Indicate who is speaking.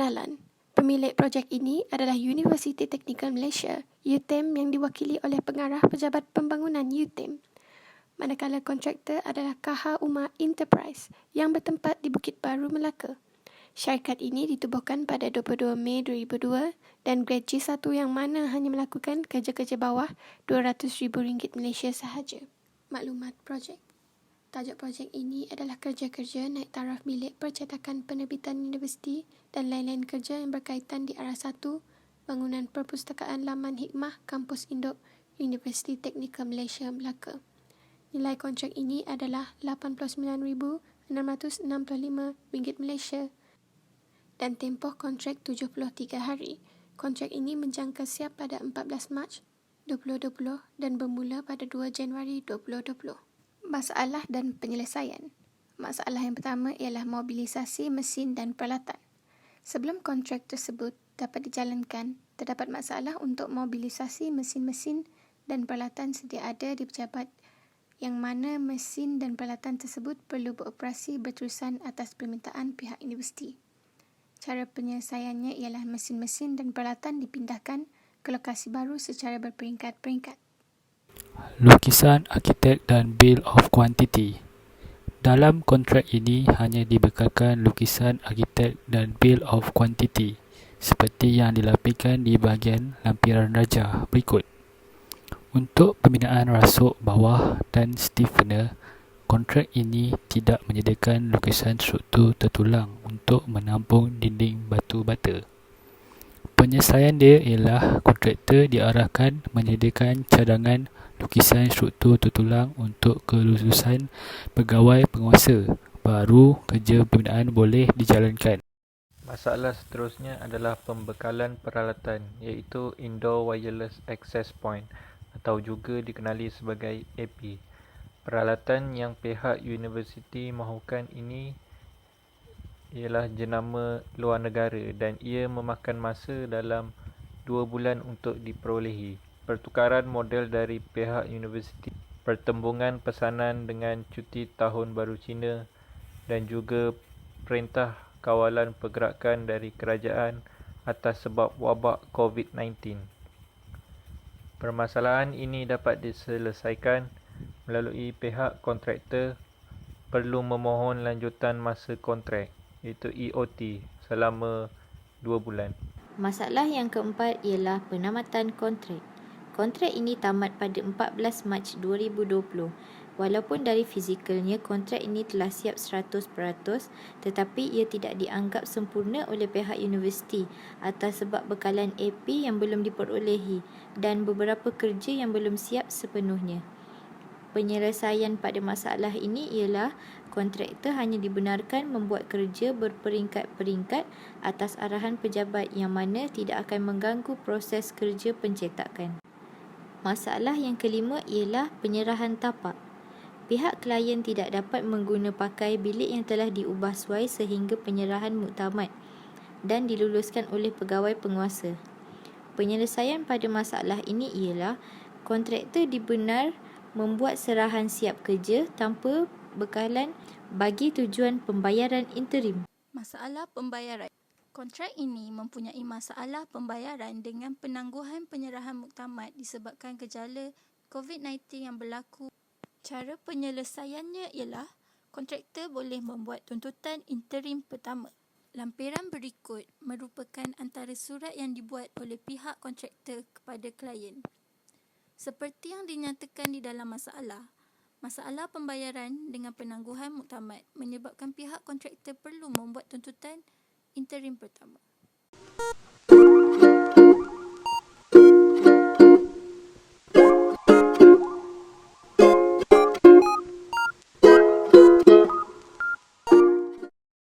Speaker 1: Pengenalan. Pemilik projek ini adalah Universiti Teknikal Malaysia, UTM, yang diwakili oleh Pengarah Pejabat Pembangunan UTM. Manakala kontraktor adalah Kaha Umar Enterprise yang bertempat di Bukit Baru, Melaka. Syarikat ini ditubuhkan pada 22 Mei 2002 dan grade G1 yang mana hanya melakukan kerja-kerja bawah RM200,000 Malaysia sahaja. Maklumat projek. Tajuk projek ini adalah kerja-kerja naik taraf bilik percetakan penerbitan universiti dan lain-lain kerja yang berkaitan di arah 1, bangunan perpustakaan Laman Hikmah Kampus Induk Universiti Teknikal Malaysia, Melaka. Nilai kontrak ini adalah RM89,665 Malaysia dan tempoh kontrak 73 hari. Kontrak ini menjangka siap pada 14 Mac 2020 dan bermula pada 2 Januari 2020. Masalah dan penyelesaian. Masalah yang pertama ialah mobilisasi mesin dan peralatan. Sebelum kontrak tersebut dapat dijalankan, terdapat masalah untuk mobilisasi mesin-mesin dan peralatan sedia ada di pejabat yang mana mesin dan peralatan tersebut perlu beroperasi berterusan atas permintaan pihak universiti. Cara penyelesaiannya ialah mesin-mesin dan peralatan dipindahkan ke lokasi baru secara berperingkat-peringkat.
Speaker 2: Lukisan arkitek dan Bill of Quantity. Dalam kontrak ini hanya dibekalkan lukisan arkitek dan Bill of Quantity seperti yang dilampirkan di bahagian lampiran rajah berikut. Untuk pembinaan rasuk bawah dan stiffener, kontrak ini tidak menyediakan lukisan struktur tertulang untuk menampung dinding batu bata. Penyelesaian dia ialah kontraktor diarahkan menyediakan cadangan lukisan struktur tertulang untuk kelulusan pegawai penguasa, baru kerja pembinaan boleh dijalankan.
Speaker 3: Masalah seterusnya adalah pembekalan peralatan, iaitu Indoor Wireless Access Point atau juga dikenali sebagai AP. Peralatan yang pihak universiti mahukan ini ialah jenama luar negara dan ia memakan masa dalam 2 bulan untuk diperolehi. Pertukaran model dari pihak universiti, pertembungan pesanan dengan cuti Tahun Baru Cina dan juga perintah kawalan pergerakan dari kerajaan atas sebab wabak COVID-19. Permasalahan ini dapat diselesaikan melalui pihak kontraktor perlu memohon lanjutan masa kontrak, iaitu EOT, selama 2 bulan.
Speaker 4: Masalah yang keempat ialah penamatan kontrak. Kontrak ini tamat pada 14 Mac 2020. Walaupun dari fizikalnya kontrak ini telah siap 100%, tetapi ia tidak dianggap sempurna oleh pihak universiti atas sebab bekalan AP yang belum diperolehi dan beberapa kerja yang belum siap sepenuhnya. Penyelesaian pada masalah ini ialah kontraktor hanya dibenarkan membuat kerja berperingkat-peringkat atas arahan pejabat yang mana tidak akan mengganggu proses kerja pencetakan. Masalah yang kelima ialah penyerahan tapak. Pihak klien tidak dapat mengguna pakai bilik yang telah diubah suai sehingga penyerahan muktamad dan diluluskan oleh pegawai penguasa. Penyelesaian pada masalah ini ialah kontraktor dibenar membuat serahan siap kerja tanpa bekalan bagi tujuan pembayaran interim.
Speaker 5: Masalah pembayaran. Kontrak ini mempunyai masalah pembayaran dengan penangguhan penyerahan muktamad disebabkan gejala COVID-19 yang berlaku. Cara penyelesaiannya ialah kontraktor boleh membuat tuntutan interim pertama. Lampiran berikut merupakan antara surat yang dibuat oleh pihak kontraktor kepada klien. Seperti yang dinyatakan di dalam masalah pembayaran dengan penangguhan muktamad menyebabkan pihak kontraktor perlu membuat tuntutan interim pertama.